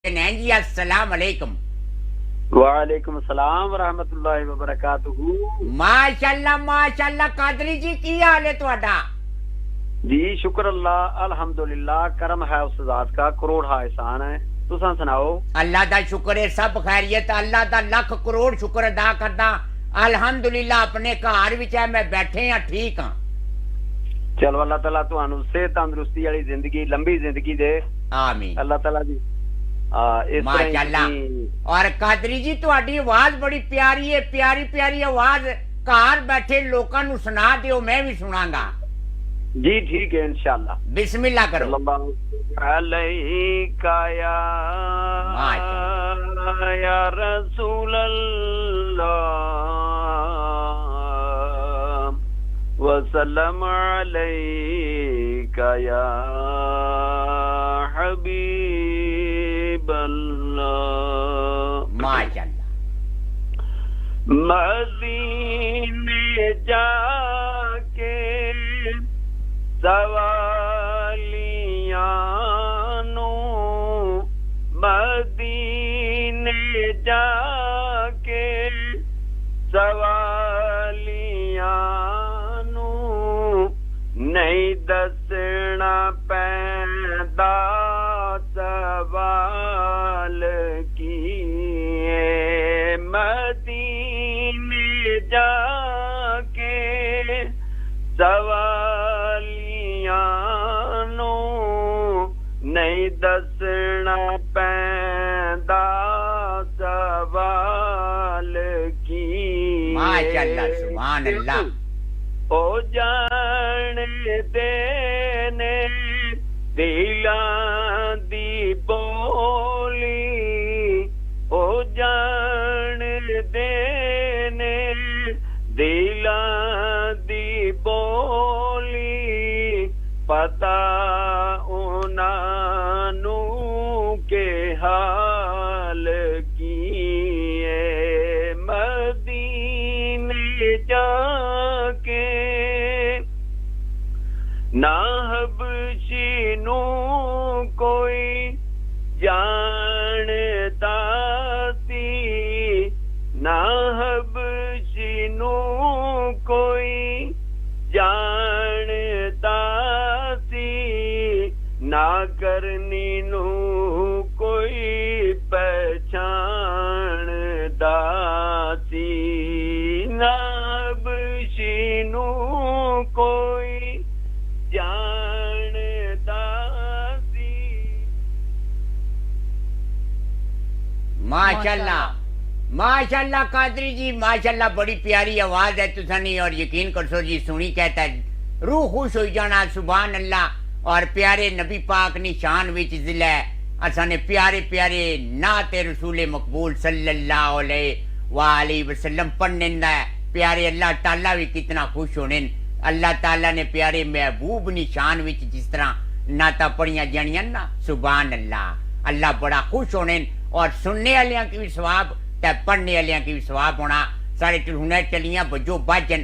جی السلام علیکم۔ وعلیکم السلام ورحمۃ اللہ وبرکاتہ۔ ماشاءاللہ قادری جی کی حال ہے تہاڈا؟ جی شکر اللہ الحمدللہ، کرم ہے اس ذات کا، کروڑ ہا احسان ہے۔ تساں سناؤ؟ اللہ دا شکر ہے، سب خیریت، اللہ دا لاکھ کروڑ شکر ادا کردا۔ الحمدللہ اپنے گھر وچ ہے، میں بیٹھے ہاں، ٹھیک ہاں۔ چلو اللہ تعالیٰ تانوں صحت تندرستی والی زندگی، لمبی زندگی دے، آمین اللہ تعالیٰ دی۔ ماشاءاللہ۔ اور قادری جی تہاڈی آواز بڑی پیاری ہے، پیاری پیاری آواز، گھر بیٹھے لوکاں نوں سنا دیو، میں بھی سناں گا۔ جی ٹھیک ہے انشاءاللہ۔ بسم اللہ کرو۔ صلی اللہ علیہ یا رسول اللہ وسلم علیک یا حبیب اللہ۔ ماشاءاللہ۔ مدینے جا کے سوالیاں نو، مدینے جا کے سوالیاں نو، نہیں دسنا پیندا سوال کیے، مدینے جا کے سوالیاں نو، نہیں دسنا پیندا سوال کیے۔ ماشاءاللہ، سبحان اللہ۔ او جان دے نے دلاں دی بولی، او جان دے نے دلاں دی بولی، پتہ انہاں نوں کہ حال کیے، مدینے جا کے نہ حبشی نوں کوئی جانتا سی، نہ حبشی نوں کوئی جانتا سی، نہ کرنی نوں کوئی پہچاندا سی، نہ حبشی نوں کوئی جانتا سی۔ ماشاءاللہ ماشاءاللہ قادری جی، ماشاءاللہ بڑی پیاری آواز ہے تساں نے، اور یقین کرسو جی سنی کہتا ہے روح خوش ہوئی جانا، سبحان اللہ۔ اور پیارے نبی پاک نی شان وچ ضلع ہے، اساں نے پیارے پیارے نعت رسول مقبول صلی اللہ علیہ وآلہ وسلم پڑھنے دا ہے، پیارے اللہ تعالیٰ بھی کتنا خوش ہونے۔ اللہ تعالیٰ نے پیارے محبوب نی شان وچ جس طرح نعتاں پڑھیاں جانیاں نا، سبحان اللہ، اللہ بڑا خوش ہونے، اور سننے والیاں کی بھی ثواب تے پڑھنے والیاں کی بھی ثواب ہونا۔ سارے ٹھونے چلیاں بجو باجن۔